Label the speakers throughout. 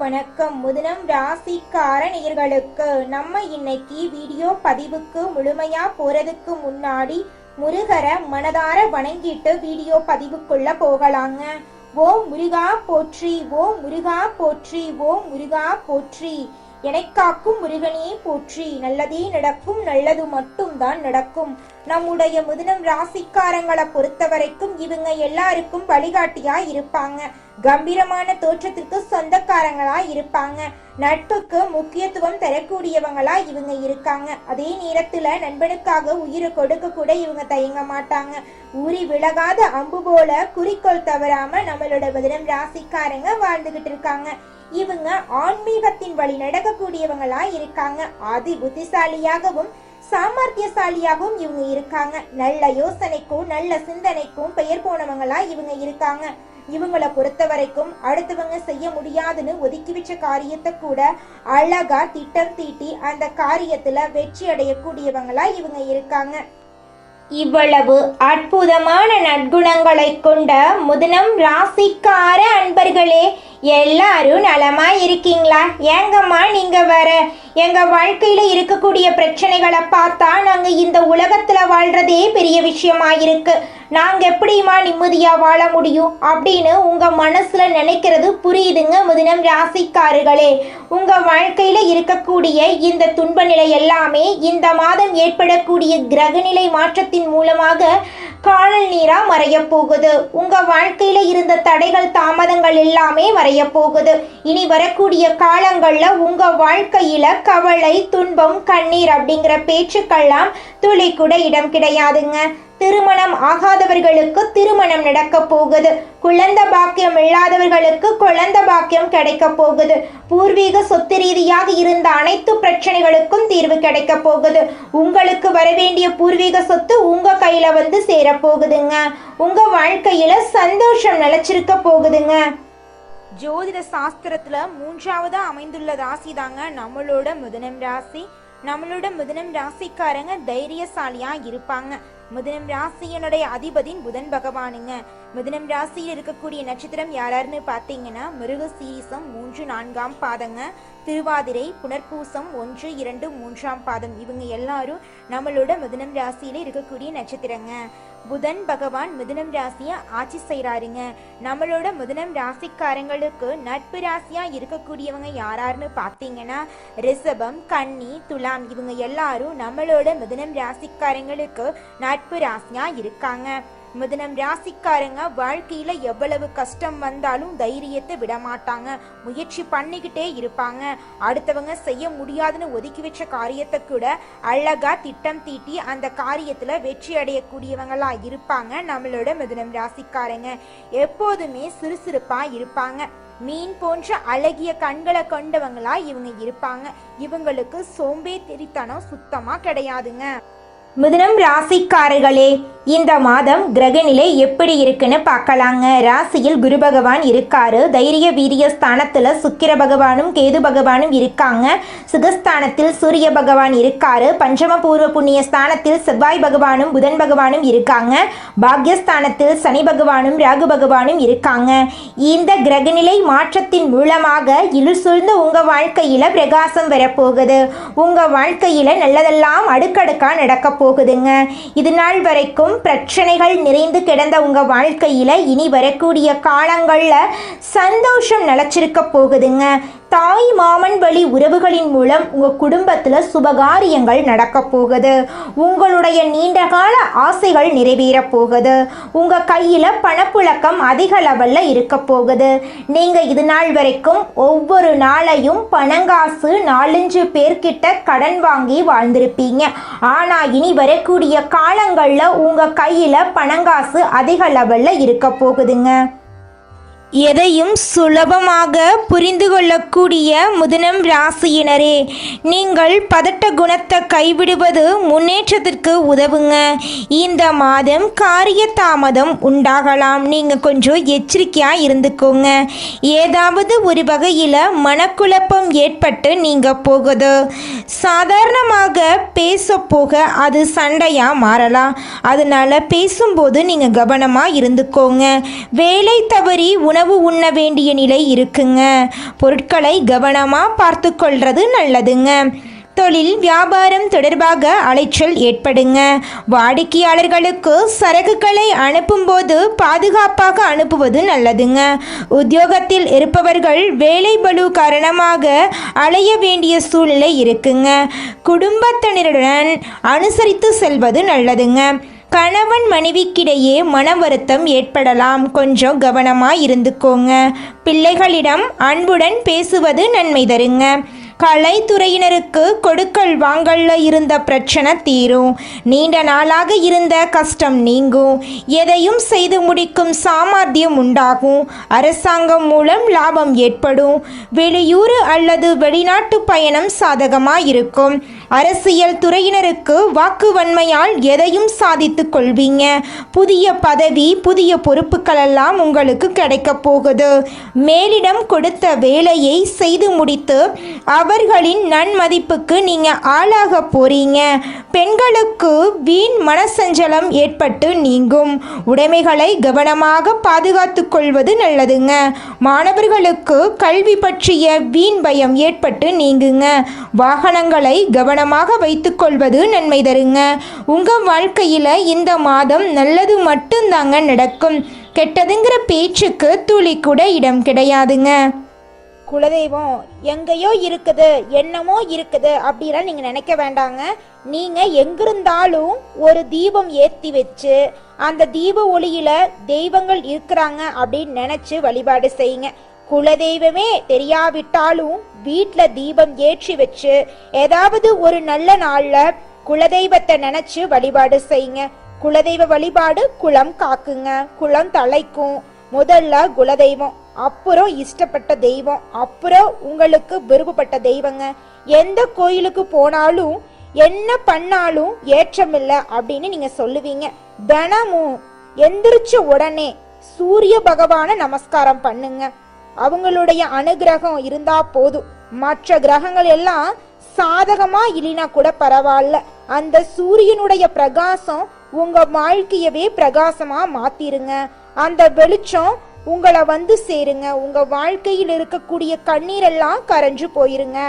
Speaker 1: வணக்கம். முதனம் ராசிக்கார நேயர்களுக்கு நம்ம இன்னைக்கு வீடியோ பதிவுக்கு முழுமையா போறதுக்கு முன்னாடி முருகரை மனதார வணங்கிட்டு வீடியோ பதிவுக்குள்ள போகலாங்க. ஓம் முருகா போற்றி, ஓம் முருகா போற்றி, ஓம் முருகா போற்றி. எனக்காக்கும் முருகனே போற்றி. நல்லதே நடக்கும், நல்லது மட்டும்தான் நடக்கும். நம்முடைய மிதுனம் ராசிக்காரங்களை பொறுத்த வரைக்கும் இவங்க எல்லாருக்கும் வழிகாட்டியா இருப்பாங்க. கம்பீரமான தோற்றத்திற்கு சொந்தக்காரங்களா இருப்பாங்க. நட்புக்கு முக்கியத்துவம் தரக்கூடியவங்களா இவங்க இருக்காங்க. அதே நேரத்துல நண்பனுக்காக உயிரை கொடுக்க கூட இவங்க தயங்க மாட்டாங்க. ஊறி விலகாத அம்பு போல குறிக்கோள் தவறாம நம்மளோட மிதுனம் ராசிக்காரங்க வாழ்ந்துகிட்டு இருக்காங்க. இவங்க ஆன்மீகத்தின் வழி நடக்கக்கூடியவங்களா இருக்காங்க. அதி புத்திசாலியாகவும் சாமர்த்தியசாலியாகவும் இவங்க இருக்காங்க. நல்ல யோசனைக்கும் நல்ல சிந்தனைக்கும் பெயர் போனவங்களா இவங்க இருக்காங்க. இவங்களை பொறுத்த வரைக்கும் அடுத்தவங்க செய்ய முடியாதுன்னு ஒதுக்கி வச்ச காரியத்தை கூட அழகா திட்டம் தீட்டி அந்த காரியத்துல வெற்றி அடையக்கூடியவங்களா இவங்க இருக்காங்க. இவ்வளவு அற்புதமான நற்குணங்களை கொண்ட மிதுனம் ராசிக்கார அன்பர்களே, எல்லாரும் நலமா இருக்கீங்களா? ஏங்கம்மா நீங்க வேற எங்க வாழ்க்கையில இருக்கக்கூடிய பிரச்சனைகளை பார்த்தா நாங்க இந்த உலகத்துல வாழ்றதே பெரிய விஷயமா இருக்கு, நாங்க எப்படிமா நிம்மதியா வாழ முடியும் அப்படின்னு உங்க மனசுல நினைக்கிறது புரியுதுங்க மிதுனம் ராசிக்காரர்களே. உங்க வாழ்க்கையில இருக்கக்கூடிய இந்த துன்ப நிலை எல்லாமே இந்த மாதம் ஏற்படக்கூடிய கிரகநிலை மாற்றத்தின் மூலமாக காணல் நீரா மறைய போகுது. உங்க வாழ்க்கையில இருந்த தடைகள் தாமதங்கள் எல்லாமே மறைய போகுது. இனி வரக்கூடிய காலங்கள்ல உங்க வாழ்க்கையில கவலை, துன்பம், கண்ணீர் அப்படிங்கிற பேச்சுக்கெல்லாம் துளி கூட இடம் கிடையாதுங்க. திருமணம் ஆகாதவர்களுக்கு திருமணம் நடக்க போகுது. குழந்தை பாக்கியம் இல்லாதவர்களுக்கு குழந்தை பாக்கியம் கிடைக்க போகுது. பூர்வீக சொத்து ரீதியாக இருந்த அனைத்து பிரச்சனைகளுக்கும் தீர்வு கிடைக்க போகுது. உங்களுக்கு வரவேண்டிய பூர்வீக சொத்து உங்க கையில வந்து சேர போகுதுங்க. உங்க வாழ்க்கையில சந்தோஷம் நிலைச்சிருக்க போகுதுங்க. ஜோதிட சாஸ்திரத்துல 3ஆவதா அமைந்துள்ள ராசி தாங்க நம்மளோட மிதுனம் ராசி. நம்மளோட மிதுனம் ராசிக்காரங்க தைரியசாலியா இருப்பாங்க. மிதுனம் ராசியினுடைய அதிபதி புதன் பகவானுங்க. மிதுனம் ராசியில் இருக்கக்கூடிய நட்சத்திரம் யாராருன்னு பார்த்தீங்கன்னா மிருகசீரிசம் 3, 4ஆம் பாதங்க, திருவாதிரை, புனர்பூசம் 1, 2, 3ஆம் பாதம். இவங்க எல்லாரும் நம்மளோட மிதுனம் ராசியில இருக்கக்கூடிய நட்சத்திரங்க. புதன் பகவான் மிதுனம் ராசியை ஆட்சி செய்யறாருங்க. நம்மளோட மிதுனம் ராசிக்காரங்களுக்கு நட்பு ராசியா இருக்கக்கூடியவங்க யாராருன்னு பார்த்தீங்கன்னா ரிஷபம், கன்னி, துலாம். இவங்க எல்லாரும் நம்மளோட மிதுனம் ராசிக்காரங்களுக்கு நட்பு ராசியா இருக்காங்க. மிதுனம் ராசிக்காரங்க வாழ்க்கையில எவ்வளவு கஷ்டம் வந்தாலும் தைரியத்தை விட மாட்டாங்க. முயற்சி பண்ணிக்கிட்டே இருப்பாங்க. அடுத்தவங்க செய்ய முடியாதுன்னு ஒதுக்கி வச்ச காரியத்தை கூட அழகா திட்டம் தீட்டி அந்த காரியத்துல வெற்றி அடையக்கூடியவங்களா இருப்பாங்க. நம்மளோட மிதுனம் ராசிக்காரங்க எப்போதுமே சுறுசுறுப்பா இருப்பாங்க. மீன் போன்ற அழகிய கண்களை கொண்டவங்களா இவங்க இருப்பாங்க. இவங்களுக்கு சோம்பேறித்தனம் சுத்தமா கிடையாதுங்க. மிதுனம் ராசிக்காரர்களே, இந்த மாதம் கிரகநிலை எப்படி இருக்குன்னு பார்க்கலாங்க. ராசியில் குரு பகவான் இருக்காரு. தைரிய வீரிய ஸ்தானத்துல சுக்கிர பகவானும் கேது பகவானும் இருக்காங்க. சுகஸ்தானத்தில் சூரிய பகவான் இருக்காரு. பஞ்சம பூர்வ புண்ணிய ஸ்தானத்தில் செவ்வாய் பகவானும் புதன் பகவானும் இருக்காங்க. பாக்யஸ்தானத்தில் சனி பகவானும் ராகு பகவானும் இருக்காங்க. இந்த கிரகநிலை மாற்றத்தின் மூலமாக இருள் சூழ்ந்த உங்க வாழ்க்கையில பிரகாசம் வரப்போகுது. உங்க வாழ்க்கையில நல்லதெல்லாம் அடுக்கடுக்கா நடக்க போகுதுங்க. இது நாள் வரைக்கும் பிரச்சனைகள் நிறைந்து கிடந்த உங்க வாழ்க்கையில இனி வரக்கூடிய காலங்கள்ல சந்தோஷம் நிலைச்சிருக்க போகுதுங்க. தாய் மாமன் வழி உறவுகளின் மூலம் உங்க குடும்பத்துல சுபகாரியங்கள் நடக்க போகுது. உங்களுடைய நீண்டகால ஆசைகள் நிறைவேற போகுது. உங்க கையில பணப்புழக்கம் அதிக லெவல்ல இருக்க போகுது. நீங்க இது நாள் வரைக்கும் ஒவ்வொரு நாளையும் பணங்காசு 4-5 பேர்கிட்ட கடன் வாங்கி வாழ்ந்திருப்பீங்க. ஆனா இனி வரக்கூடிய காலங்கள்ல உங்க கையில பணங்காசு அதிக லெவல்ல இருக்க போகுதுங்க. எதையும் சுலபமாக புரிந்து கொள்ளக்கூடிய மிதுனம் ராசியினரே, நீங்கள் பதட்ட குணத்தை கைவிடுவது முன்னேற்றத்திற்கு உதவுங்க. இந்த மாதம் காரிய தாமதம் உண்டாகலாம். நீங்கள் கொஞ்சம் எச்சரிக்கையாக இருந்துக்கோங்க. ஏதாவது ஒரு வகையில் மனக்குழப்பம் ஏற்பட்டு நீங்கள் போகுது. சாதாரணமாக பேச போக அது சண்டையாக மாறலாம். அதனால் பேசும்போது நீங்கள் கவனமாக இருந்துக்கோங்க. வேலை தவறி உணவு உண்ண வேண்டிய நிலை இருக்குங்க. பொருட்களை கவனமாக பார்த்து கொள்வது நல்லதுங்க. தொழில் வியாபாரம் தொடர்பாக அலைச்சல் ஏற்படுங்க. வாடிக்கையாளர்களுக்கு சரக்குகளை அனுப்பும்போது பாதுகாப்பாக அனுப்புவது நல்லதுங்க. உத்தியோகத்தில் இருப்பவர்கள் வேலை பளு காரணமாக அலைய வேண்டிய சூழ்நிலை இருக்குங்க. குடும்பத்தினருடன் அனுசரித்து செல்வது நல்லதுங்க. கணவன் மனைவிக்கிடையே மன வருத்தம் ஏற்படலாம், கொஞ்சம் கவனமாக இருந்துக்கோங்க. பிள்ளைகளிடம் அன்புடன் பேசுவது நன்மை தருங்க. கலைத்துறையினருக்கு கொடுக்கல் வாங்கல்ல இருந்த பிரச்சனை தீரும். நீண்ட நாளாக இருந்த கஷ்டம் நீங்கும். எதையும் செய்து முடிக்கும் சாமர்த்தியம் உண்டாகும். அரசாங்கம் மூலம் லாபம் ஏற்படும். வெளியூர் அல்லது வெளிநாட்டு பயணம் சாதகமாக இருக்கும். அரசியல் துறையினருக்கு வாக்குவன்மையால் எதையும் சாதித்து கொள்வீங்க. புதிய பதவி, புதிய பொறுப்புகள் எல்லாம் உங்களுக்கு கிடைக்க போகுது. மேலிடம் கொடுத்த வேலையை செய்து முடித்து அவர்களின் நன்மதிப்புக்கு நீங்க ஆளாக போறீங்க. பெண்களுக்கு வீண் மனசஞ்சலம் ஏற்பட்டு நீங்கும். உடைமைகளை கவனமாக பாதுகாத்து கொள்வது நல்லதுங்க. மாணவர்களுக்கு கல்வி பற்றிய வீண் பயம் ஏற்பட்டு நீங்குங்க. வாகனங்களை கவனமாக வைத்துக் கொள்வது நன்மை தருங்க. உங்க வாழ்க்கையில இந்த மாதம் நல்லது மட்டும்தாங்க நடக்கும். கெட்டதுங்கிற பேச்சுக்கு துளி கூட இடம் கிடையாதுங்க.
Speaker 2: குலதெய்வம் எங்கேயோ இருக்குது, என்னமோ இருக்குது அப்படிலாம் நீங்கள் நினைக்க வேண்டாங்க. நீங்கள் எங்கிருந்தாலும் ஒரு தீபம் ஏற்றி வச்சு அந்த தீப ஒளியில தெய்வங்கள் இருக்கிறாங்க அப்படின்னு நினச்சி வழிபாடு செய்யுங்க. குலதெய்வமே தெரியாவிட்டாலும் வீட்டில் தீபம் ஏற்றி வச்சு ஏதாவது ஒரு நல்ல நாளில் குலதெய்வத்தை நினச்சி வழிபாடு செய்யுங்க. குலதெய்வ வழிபாடு குலம் காக்குங்க, குலம் தலைக்கும். முதல்ல குலதெய்வம், அப்புறம் இஷ்டப்பட்ட தெய்வம், அப்புறம் உங்களுக்கு விருப்பப்பட்ட தெய்வங்க. எந்த கோயிலுக்கு போனாலும் என்ன பண்ணாலும் ஏற்றமில்லை அப்படின்னு நீங்க சொல்லுவீங்க. தினமும் எந்திரிச்ச உடனே சூரிய பகவான நமஸ்காரம் பண்ணுங்க. அவங்களுடைய அனுகிரகம் இருந்தா போதும். மற்ற கிரகங்கள் எல்லாம் சாதகமா இல்லைனா கூட பரவாயில்ல. அந்த சூரியனுடைய பிரகாசம் உங்க வாழ்க்கையவே பிரகாசமா மாத்திருங்க. அந்த வெளிச்சம் உங்களை வந்து சேருங்க. உங்க வாழ்க்கையில் இருக்கக்கூடிய கண்ணீரெல்லாம் கரைஞ்சு போயிருங்க.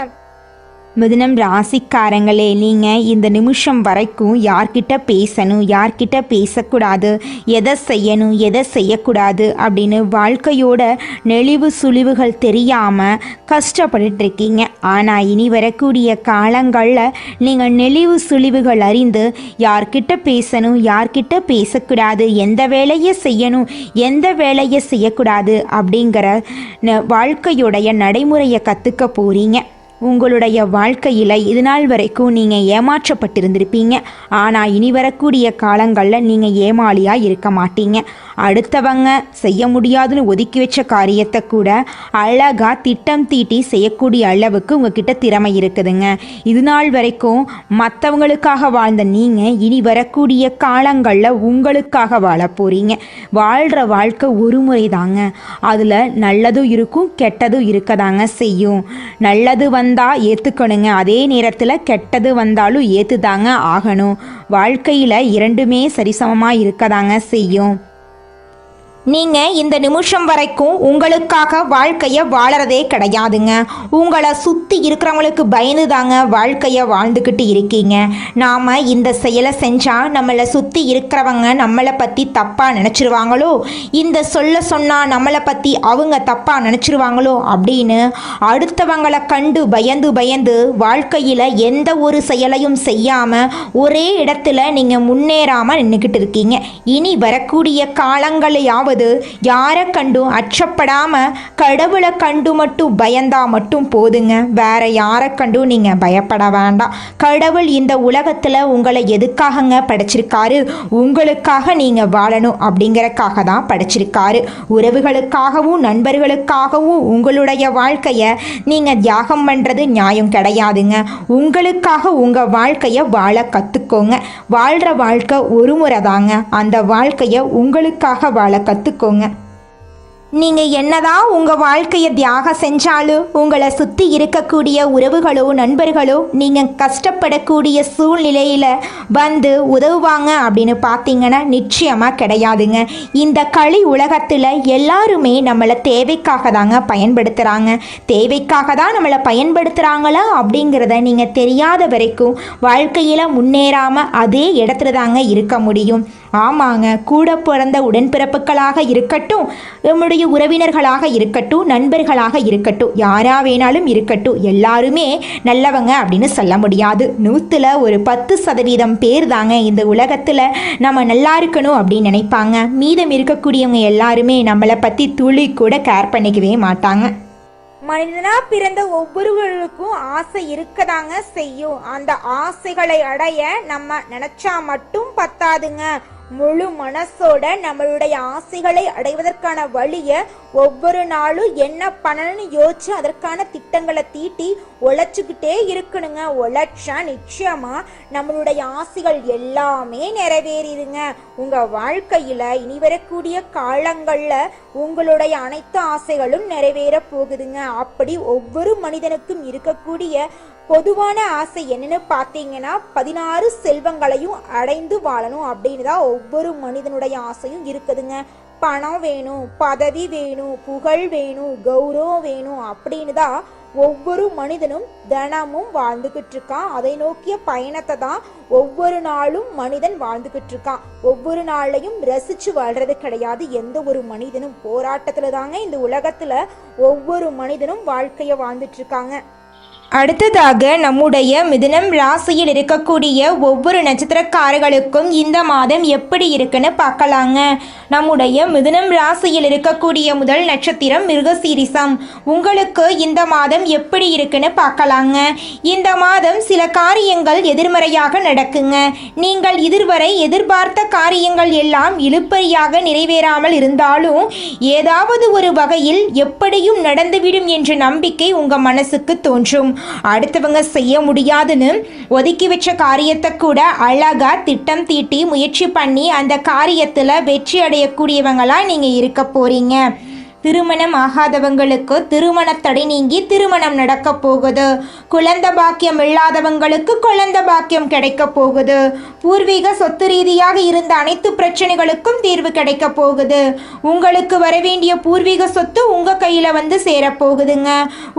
Speaker 1: மிதுனம் ராசிக்காரங்களே, நீங்கள் இந்த நிமிஷம் வரைக்கும் யார்கிட்ட பேசணும், யார்கிட்ட பேசக்கூடாது, எதை செய்யணும், எதை செய்யக்கூடாது அப்படின்னு வாழ்க்கையோட நெளிவு சுழிவுகள் தெரியாமல் கஷ்டப்பட்டுருக்கீங்க. ஆனால் இனி வரக்கூடிய காலங்களில் நீங்கள் நெளிவு சுழிவுகள் அறிந்து யார்கிட்ட பேசணும், யார்கிட்ட பேசக்கூடாது, எந்த வேலையை செய்யணும், எந்த வேலையை செய்யக்கூடாது அப்படிங்கிற வாழ்க்கையுடைய நடைமுறையை கற்றுக்க போகிறீங்க. உங்களுடைய வாழ்க்கையில் இது நாள் வரைக்கும் நீங்கள் ஏமாற்றப்பட்டிருந்திருப்பீங்க. ஆனால் இனி வரக்கூடிய காலங்களில் நீங்கள் ஏமாளியாக இருக்க மாட்டீங்க. அடுத்தவங்க செய்ய முடியாதுன்னு ஒதுக்கி வச்ச காரியத்தை கூட அழகாக திட்டம் தீட்டி செய்யக்கூடிய அளவுக்கு உங்ககிட்ட திறமை இருக்குதுங்க. இது நாள் வரைக்கும் மற்றவங்களுக்காக வாழ்ந்த நீங்கள் இனி வரக்கூடிய காலங்களில் உங்களுக்காக வாழ போகிறீங்க. வாழ்கிற வாழ்க்கை ஒரு முறை தாங்க. அதில் நல்லதும் இருக்கும், கெட்டதும் இருக்கதாங்க செய்யும். நல்லது வந்தால் ஏற்றுக்கணுங்க, அதே நேரத்தில் கெட்டது வந்தாலும் ஏற்றுதாங்க ஆகணும். வாழ்க்கையில் இரண்டுமே சரிசமமாக இருக்கதாங்க செய்யும். நீங்கள் இந்த நிமிஷம் வரைக்கும் உங்களுக்காக வாழ்க்கையை வாழறதே கிடையாதுங்க. உங்களை சுற்றி இருக்கிறவங்களுக்கு பயந்து தாங்க வாழ்க்கையை வாழ்ந்துக்கிட்டு இருக்கீங்க. நாம் இந்த செயலை செஞ்சால் நம்மளை சுற்றி இருக்கிறவங்க நம்மளை பற்றி தப்பாக நினச்சிருவாங்களோ, இந்த சொல்ல சொன்னால் நம்மளை பற்றி அவங்க தப்பாக நினச்சிருவாங்களோ அப்படின்னு அடுத்தவங்களை கண்டு பயந்து பயந்து வாழ்க்கையில் எந்த ஒரு செயலையும் செய்யாமல் ஒரே இடத்துல நீங்கள் முன்னேறாமல் நின்றுக்கிட்டு இருக்கீங்க. இனி வரக்கூடிய காலங்களையாவது யாரை கண்டும் அச்சப்படாம கடவுளை கண்டு மட்டும் பயந்தா மட்டும் போதுங்க. வேற யாரை கண்டும் நீங்க பயப்பட வேண்டாம். கடவுள் இந்த உலகத்துல உங்களை எதுக்காகங்க படைச்சிருக்காரு? உங்களுக்காக நீங்க வாழணும் அப்படிங்கறக்காக தான் படைச்சிருக்காரு. உறவுகளுக்காகவும் நண்பர்களுக்காகவும் உங்களுடைய வாழ்க்கைய நீங்க தியாகம் பண்றது நியாயம் கிடையாதுங்க. உங்களுக்காக உங்க வாழ்க்கைய வாழ கத்துக்கோங்க. வாழ்ற வாழ்க்கை ஒரு முறை தாங்க. அந்த வாழ்க்கைய உங்களுக்காக வாழ கத்துக்கோங்க. நீங்க என்னதான் உங்க வாழ்க்கையை தியாகம் செஞ்சாலும் உங்களை சுத்தி இருக்கக்கூடிய உறவுகளோ நண்பர்களோ நீங்க கஷ்டப்படக்கூடிய சூழ்நிலையில வந்து உதவுவாங்க அப்படின்னு பார்த்தீங்கன்னா நிச்சயமா கிடையாதுங்க. இந்த களி உலகத்துல எல்லாருமே நம்மளை தேவைக்காக தாங்க பயன்படுத்துறாங்க. தேவைக்காக தான் நம்மளை பயன்படுத்துறாங்களா அப்படிங்கிறத நீங்க தெரியாத வரைக்கும் வாழ்க்கையில முன்னேறாம அதே இடத்துல தாங்க இருக்க முடியும். ஆமாங்க, கூட பிறந்த உடன்பிறப்புகளாக இருக்கட்டும், நம்முடைய உறவினர்களாக இருக்கட்டும், நண்பர்களாக இருக்கட்டும், யாரா வேணாலும் இருக்கட்டும், எல்லாருமே நல்லவங்க அப்படின்னு சொல்ல முடியாது. 100ல் ஒரு 10% பேர் தாங்க இந்த உலகத்தில் நம்ம நல்லா இருக்கணும் அப்படின்னு நினைப்பாங்க. மீதம் இருக்கக்கூடியவங்க எல்லாருமே நம்மளை பற்றி துளி கூட கேர் பண்ணிக்கவே மாட்டாங்க.
Speaker 2: மனிதனா பிறந்த ஒவ்வொருவருக்கும் ஆசை இருக்கதாங்க செய்யும். அந்த ஆசைகளை அடைய நம்ம நினைச்சா மட்டும் பத்தாதுங்க. முழு மனசோட நம்மளுடைய ஆசைகளை அடைவதற்கான வழியை ஒவ்வொரு நாளும் என்ன பண்ணணும்னு யோசிச்சு அதற்கான திட்டங்களை தீட்டி உழைச்சிக்கிட்டே இருக்கணுங்க. உழைச்சா நிச்சயமா நம்மளுடைய ஆசைகள் எல்லாமே நிறைவேறிடுங்க. உங்க வாழ்க்கையில இனி வரக்கூடிய காலங்கள்ல உங்களுடைய அனைத்து ஆசைகளும் நிறைவேற போகுதுங்க. அப்படி ஒவ்வொரு மனிதனுக்கும் இருக்கக்கூடிய பொதுவான ஆசை என்னன்னு பார்த்தீங்கன்னா 16 செல்வங்களையும் அடைந்து வாழணும் அப்படின்னு தான் ஒவ்வொரு மனிதனுடைய ஆசையும் இருக்குதுங்க. பணம் வேணும், பதவி வேணும், புகழ் வேணும், கௌரவம் வேணும் அப்படின்னு தான் ஒவ்வொரு மனிதனும் தினமும் வாழ்ந்துகிட்டு இருக்கான். அதை நோக்கிய பயணத்தை தான் ஒவ்வொரு நாளும் மனிதன் வாழ்ந்துகிட்டு இருக்கான். ஒவ்வொரு நாளையும் ரசிச்சு வாழ்றது கிடையாது. எந்த ஒரு மனிதனும் போராட்டத்துல தாங்க இந்த உலகத்துல ஒவ்வொரு மனிதனும் வாழ்க்கைய வாழ்ந்துட்டு இருக்காங்க.
Speaker 1: அடுத்ததாக நம்முடைய மிதுனம் ராசியில் இருக்கக்கூடிய ஒவ்வொரு நட்சத்திரக்காரர்களுக்கும் இந்த மாதம் எப்படி இருக்குன்னு பார்க்கலாங்க. நம்முடைய மிதுனம் ராசியில் இருக்கக்கூடிய முதல் நட்சத்திரம் மிருகசீரிசம். உங்களுக்கு இந்த மாதம் எப்படி இருக்குன்னு பார்க்கலாங்க. இந்த மாதம் சில காரியங்கள் எதிர்மறையாக நடக்குங்க. நீங்கள் இதுவரை எதிர்பார்த்த காரியங்கள் எல்லாம் இழுபறியாக நிறைவேறாமல் இருந்தாலும் ஏதாவது ஒரு வகையில் எப்படியும் நடந்துவிடும் என்ற நம்பிக்கை உங்க மனசுக்கு தோன்றும். அடுத்தவங்க செய்ய முடியாதுன்னு ஒதுக்கி வச்ச காரியத்தை கூட அழகா திட்டம் தீட்டி முயற்சி பண்ணி அந்த காரியத்துல வெற்றி அடையக்கூடியவங்களா நீங்க இருக்க போறீங்க. திருமணம் ஆகாதவங்களுக்கு திருமண தடை நீங்கி திருமணம் நடக்க போகுது. குழந்தை பாக்கியம் இல்லாதவங்களுக்கு குழந்தை பாக்கியம் கிடைக்க போகுது. பூர்வீக சொத்து ரீதியாக இருந்த அனைத்து பிரச்சனைகளுக்கும் தீர்வு கிடைக்க போகுது. உங்களுக்கு வரவேண்டிய பூர்வீக சொத்து உங்க கையில வந்து சேரப்போகுதுங்க.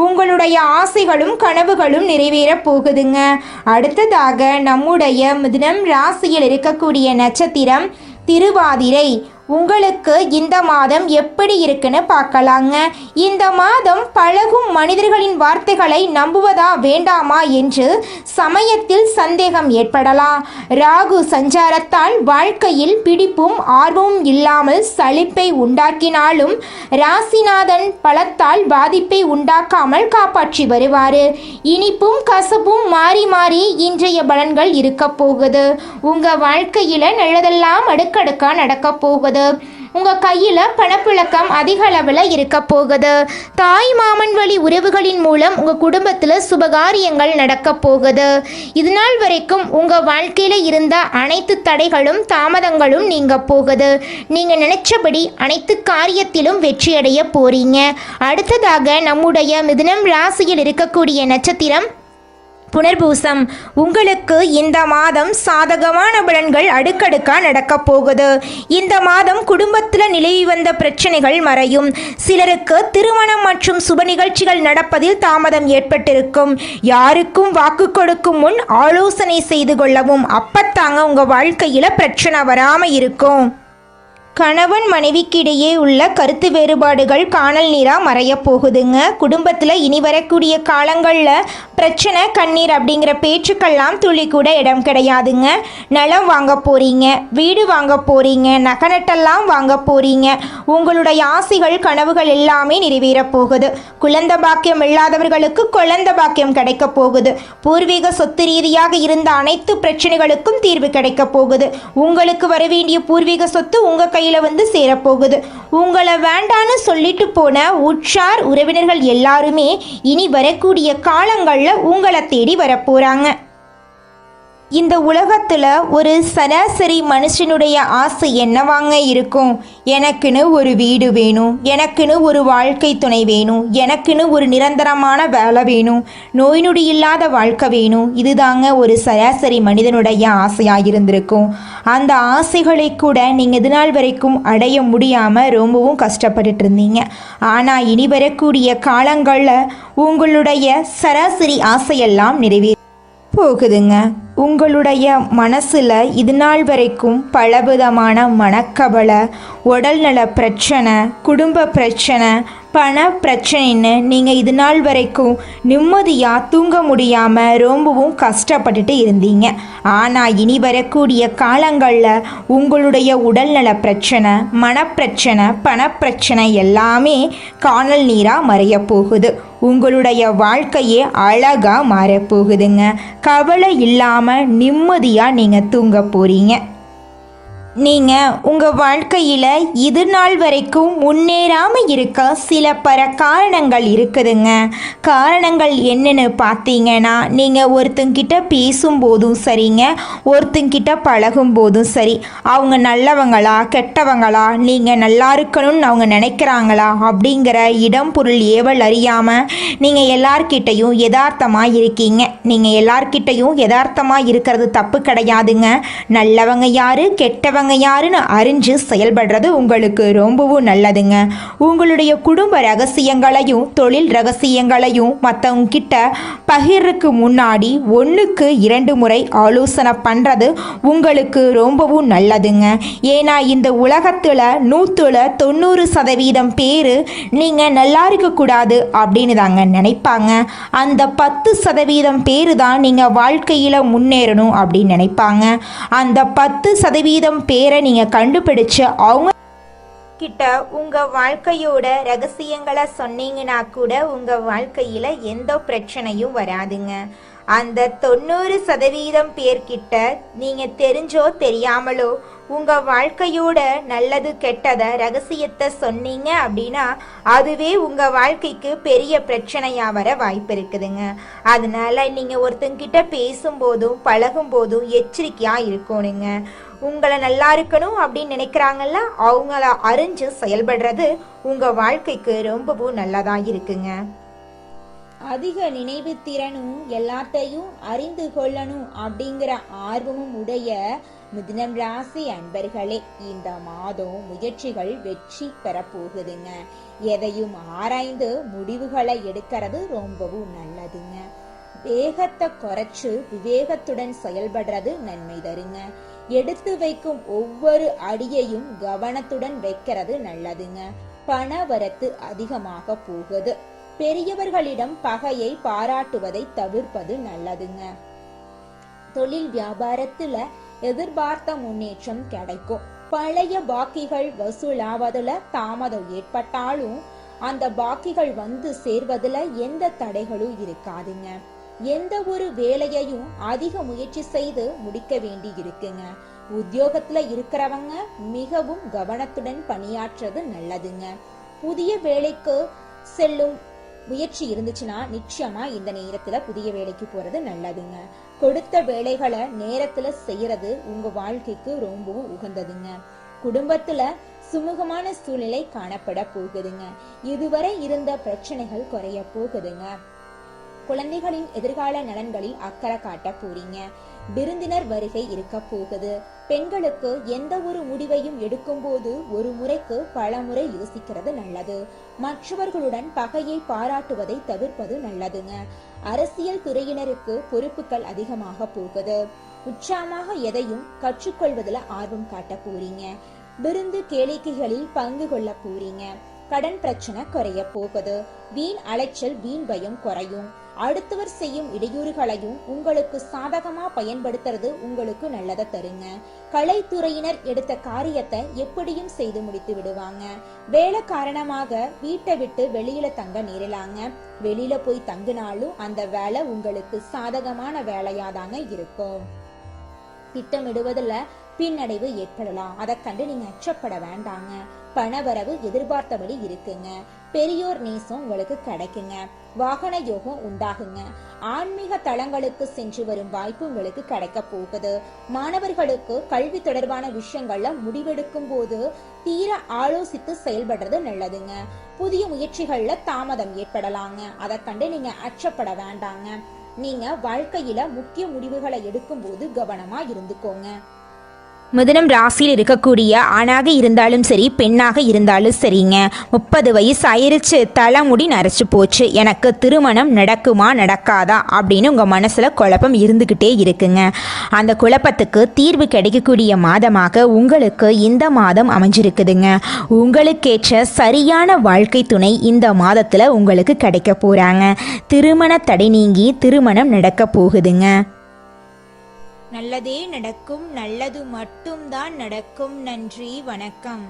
Speaker 1: உங்களுடைய ஆசைகளும் கனவுகளும் நிறைவேற போகுதுங்க. அடுத்ததாக நம்முடைய மிதுனம் ராசியில் இருக்கக்கூடிய நட்சத்திரம் திருவாதிரை. உங்களுக்கு இந்த மாதம் எப்படி இருக்குன்னு பார்க்கலாங்க. இந்த மாதம் பழகும் மனிதர்களின் வார்த்தைகளை நம்புவதா வேண்டாமா என்று சமயத்தில் சந்தேகம் ஏற்படலாம். ராகு சஞ்சாரத்தால் வாழ்க்கையில் பிடிப்பும் ஆர்வமும் இல்லாமல் சலிப்பை உண்டாக்கினாலும் ராசிநாதன் பலத்தால் பாதிப்பை உண்டாக்காமல் காப்பாற்றி வருவார். இனிப்பும் கசப்பும் மாறி மாறி இன்றைய பலன்கள் இருக்க போகுது. உங்க வாழ்க்கையில நல்லதெல்லாம் அடுக்கடுக்கா நடக்க போகுது. உங்க கையில பணப்புழக்கம் அதிக அளவில் இருக்க போகுது. தாய் மாமன் வழி உறவுகளின் மூலம் உங்க குடும்பத்துல சுபகாரியங்கள் நடக்க போகுது. இது நாள் வரைக்கும் உங்க வாழ்க்கையில இருந்த அனைத்து தடைகளும் தாமதங்களும் நீங்க போகுது. நீங்க நினைச்சபடி அனைத்து காரியத்திலும் வெற்றி அடைய போறீங்க. அடுத்ததாக நம்முடைய மிதுனம் ராசியில் இருக்கக்கூடிய நட்சத்திரம் புனர்பூசம். உங்களுக்கு இந்த மாதம் சாதகமான பலன்கள் அடுக்கடுக்கா நடக்க போகுது. இந்த மாதம் குடும்பத்தில் நிலவி வந்த பிரச்சனைகள் மறையும். சிலருக்கு திருமணம் மற்றும் சுப நிகழ்ச்சிகள் நடப்பதில் தாமதம் ஏற்பட்டிருக்கும். யாருக்கும் வாக்கு கொடுக்கும் முன் ஆலோசனை செய்து கொள்ளவும். அப்பத்தாங்க உங்க வாழ்க்கையில பிரச்சனை வராம இருக்கும். கணவன் மனைவிக்கிடையே உள்ள கருத்து வேறுபாடுகள் காணல் நீராக மறைய போகுதுங்க. குடும்பத்தில் இனி வரக்கூடிய காலங்களில் பிரச்சனை கண்ணீர் அப்படிங்கிற பேச்சுக்கெல்லாம் துளி கூட இடம் கிடையாதுங்க. நிலம் வாங்க போகிறீங்க, வீடு வாங்க போகிறீங்க, நகநட்டெல்லாம் வாங்க போகிறீங்க. உங்களுடைய ஆசைகள் கனவுகள் எல்லாமே நிறைவேற போகுது. குழந்தை பாக்கியம் இல்லாதவர்களுக்கு குழந்தை பாக்கியம் கிடைக்க போகுது. பூர்வீக சொத்து ரீதியாக இருந்த அனைத்து பிரச்சனைகளுக்கும் தீர்வு கிடைக்க போகுது. உங்களுக்கு வர வேண்டிய பூர்வீக சொத்து உங்கள் கையில் வந்து சேரப்போகுது. உங்களை வேண்டான்னு சொல்லிட்டு போன உற்றார் உறவினர்கள் எல்லாருமே இனி வரக்கூடிய காலங்களில் உங்களை தேடி வரப்போறாங்க.
Speaker 2: இந்த உலகத்துல ஒரு சராசரி மனுஷனுடைய ஆசை என்னவாங்க இருக்கும்? எனக்குன்னு ஒரு வீடு வேணும், எனக்குன்னு ஒரு வாழ்க்கை துணை வேணும், எனக்குன்னு ஒரு நிரந்தரமான வேலை வேணும், நோய் நொடி இல்லாத வாழ்க்கை வேணும். இதுதாங்க ஒரு சராசரி மனிதனுடைய ஆசையாக இருந்திருக்கும். அந்த ஆசைகளை கூட நீங்கள் இது நாள் வரைக்கும் அடைய முடியாமல் ரொம்பவும் கஷ்டப்பட்டுட்டு இருந்தீங்க. ஆனால் இனி வரக்கூடிய காலங்களில் உங்களுடைய சராசரி ஆசையெல்லாம் நிறைவேற போகுதுங்க. உங்களுடைய மனசில் இது நாள் வரைக்கும் பலவிதமான மனக்கவலை, உடல்நல பிரச்சனை, குடும்ப பிரச்சனை, பண பிரச்சனைன்னு நீங்கள் இது நாள் வரைக்கும் நிம்மதியாக தூங்க முடியாமல் ரொம்பவும் கஷ்டப்பட்டுட்டு இருந்தீங்க. ஆனால் இனி வரக்கூடிய காலங்களில் உங்களுடைய உடல்நல பிரச்சனை, மனப்பிரச்சனை, பணப்பிரச்சனை எல்லாமே காணல் நீராக மறைய போகுது. உங்களுடைய வாழ்க்கையே அழகாக மாறப்போகுதுங்க. கவலை இல்லாமல் நிம்மதியாக நீங்கள் தூங்க போகிறீங்க. நீங்கள் உங்கள் வாழ்க்கையில் இது நாள் வரைக்கும் முன்னேறாமல் இருக்க சில காரணங்கள் இருக்குதுங்க. காரணங்கள் என்னென்னு பார்த்தீங்கன்னா, நீங்கள் ஒருத்தங்கிட்ட பேசும்போதும் சரிங்க, ஒருத்தங்கிட்ட பழகும் போதும் சரி, அவங்க நல்லவங்களா கெட்டவங்களா, நீங்கள் நல்லா இருக்கணும்னு அவங்க நினைக்கிறாங்களா அப்படிங்கிற இடம் பொருள் ஏவல் அறியாமல் நீங்கள் எல்லார்கிட்டையும் யதார்த்தமாக இருக்கீங்க. நீங்கள் எல்லார்கிட்டையும் யதார்த்தமாக இருக்கிறது தப்பு கிடையாதுங்க. நல்லவங்க யாரு கெட்டவங்க யாருன்னு அறிஞ்சு செயல்படுறது உங்களுக்கு ரொம்பவும் நல்லதுங்க. உங்களுடைய குடும்ப ரகசியங்களையும் தொழில் ரகசியங்களையும் மற்றவங்க கிட்ட பகிர்றதுக்கு முன்னாடி 1க்கு 2 முறை ஆலோசனை பண்ணுறது உங்களுக்கு ரொம்பவும் நல்லதுங்க. ஏன்னா இந்த உலகத்தில் 90% பேர் நீங்கள் நல்லா இருக்கக்கூடாது அப்படின்னு தாங்க நினைப்பாங்க. அந்த 10% பேர் தான் நீங்கள் வாழ்க்கையில் முன்னேறணும் அப்படின்னு நினைப்பாங்க. அந்த 10% பேரை நீங்கள் கண்டுபிடிச்சு அவங்க கிட்ட உங்கள் வாழ்க்கையோட ரகசியங்களை சொன்னீங்கன்னா கூட உங்கள் வாழ்க்கையில் எந்த பிரச்சனையும் வராதுங்க. அந்த 90% பேர்கிட்ட நீங்கள் தெரிஞ்சோ தெரியாமலோ உங்கள் வாழ்க்கையோட நல்லது கெட்டதை ரகசியத்தை சொன்னீங்க அப்படின்னா அதுவே உங்கள் வாழ்க்கைக்கு பெரிய பிரச்சனையாக வர வாய்ப்பு இருக்குதுங்க. அதனால நீங்கள் ஒருத்தங்கிட்ட பேசும்போதும் பழகும்போதும் எச்சரிக்கையாக இருக்கணுங்க. உங்களை நல்லா இருக்கணும் அப்படின்னு நினைக்கிறாங்கல்ல, அவங்கள அறிஞ்சு செயல்படுறது உங்கள் வாழ்க்கைக்கு ரொம்பவும் நல்லதாக இருக்குங்க. அதிக நினைவு திறனும் எல்லாத்தையும் அறிந்து கொள்ளணும் அப்படிங்கிற ஆர்வமும் உடைய மிதுனம் ராசி அன்பர்களே, இந்த மாதம் முயற்சிகள் வெற்றி பெற போகுதுங்க. எதையும் ஆராய்ந்து முடிவுகளை எடுக்கிறது ரொம்பவும் நல்லதுங்க. வேகத்தை குறைச்சு விவேகத்துடன் செயல்படுறது நன்மை தருங்க. எடுத்து வைக்கும் ஒவ்வொரு அடியையும் கவனத்துடன் வைக்கிறது நல்லதுங்க. பண வரத்து அதிகமாக போகுது. பெரியவர்களிடம் பகையை பாராட்டுவதை தவிர்ப்பது நல்லதுங்க. தொழில் வியாபாரத்துல எதிர்பார்த்த முன்னேற்றம் கிடைக்கும். பழைய பாக்கிகள் வசூலாவதுல தாமதம் ஏற்பட்டாலும் அந்த பாக்கிகள் வந்து சேர்வதுல எந்த தடைகளும் இருக்காதுங்க. எந்த ஒரு வேலையையும் அதிக முயற்சி செய்து முடிக்க வேண்டி இருக்குங்க. உத்தியோகத்துல இருக்கிறவங்க மிகவும் கவனத்துடன் பணியாற்றுறது நல்லதுங்க. புதிய வேலைக்கு செல்லும் முயற்சி இருந்துச்சுன்னா நிச்சயமா இந்த நேரத்துல புதிய வேலைக்கு போறது நல்லதுங்க. கொடுத்த வேலைகளை நேரத்துல செய்யறது உங்க வாழ்க்கைக்கு ரொம்பவும் உகந்ததுங்க. குடும்பத்துல சுமூகமான சூழ்நிலை காணப்பட போகுதுங்க. இதுவரை இருந்த பிரச்சனைகள் குறைய போகுதுங்க. குழந்தைகளின் எதிர்கால நலன்களில் அக்கறை காட்ட போறீங்க. விருந்தினர் வருகை இருக்க போகுது. பெண்களுக்கு எந்த ஒரு முடிவையும் எடுக்கும் போது ஒரு முறைக்கு பல முறை யோசிக்கிறது நல்லது. மற்றவர்களுடன் பகையை பாராட்டுவதை தவிர்ப்பது நல்லதுங்க. அரசியல் துறையினருக்கு பொறுப்புகள் அதிகமாக போகுது. உற்சாகமாக எதையும் கற்றுக்கொள்வதில் ஆர்வம் காட்ட போறீங்க. விருந்து கேளிக்கைகளில் பங்கு கொள்ள போறீங்க. கடன் பிரச்சனை குறைய போகுது. வீண் அலைச்சல் வீண் பயம் குறையும். அடுத்தவர் செய்யும் இடையூறுகளையும் உங்களுக்கு சாதகமா பயன்படுத்துறது உங்களுக்கு நல்லதை தருங்க. கலைத்துறையினர் எடுத்த காரியத்தை எப்படியும் செய்து முடித்து விடுவாங்க. வேலை காரணமாக வீட்டை விட்டு வெளியில தங்க நேரலாங்க. வெளியில போய் தங்கினாலும் அந்த வேலை உங்களுக்கு சாதகமான வேலையாதாங்க இருக்கும். திட்டமிடுவதில் பின்னடைவு ஏற்படலாம். அதை கண்டு நீங்க அச்சப்பட வேண்டாங்க. பணவரவு எதிர்பார்த்தபடி இருக்குங்க. பெரியோர் நேசம் உங்களுக்கு கிடைக்குங்க. வாகன யோகம் உண்டாகுங்க. ஆன்மீக தலங்களுக்கு சென்று வரும் வாய்ப்பு உங்களுக்கு கிடைக்க போகுது. மாணவர்களுக்கு கல்வி தொடர்பான விஷயங்கள்ல முடிவெடுக்கும் போது தீர ஆலோசித்து செயல்படுறது நல்லதுங்க. புதிய முயற்சிகள்ல தாமதம் ஏற்படலாங்க. அதை கண்டு நீங்க அச்சப்பட வேண்டாங்க. நீங்க வாழ்க்கையில முக்கிய முடிவுகளை எடுக்கும் போது கவனமா இருந்துக்கோங்க.
Speaker 3: மிதுனம் ராசியில் இருக்கக்கூடிய ஆணாக இருந்தாலும் சரி பெண்ணாக இருந்தாலும் சரிங்க, 30 வயசு ஆயிருச்சு, தலைமுடி நரைச்சு போச்சு, எனக்கு திருமணம் நடக்குமா நடக்காதா அப்படின்னு உங்கள் மனசில் குழப்பம் இருந்துக்கிட்டே இருக்குங்க. அந்த குழப்பத்துக்கு தீர்வு கிடைக்கக்கூடிய மாதமாக உங்களுக்கு இந்த மாதம் அமைஞ்சிருக்குதுங்க. உங்களுக்கேற்ற சரியான வாழ்க்கை துணை இந்த மாதத்தில் உங்களுக்கு கிடைக்க போகிறாங்க. திருமண தடை நீங்கி திருமணம் நடக்க போகுதுங்க.
Speaker 2: நல்லதே நடக்கும். நல்லது மட்டும்தான் நடக்கும். நன்றி, வணக்கம்.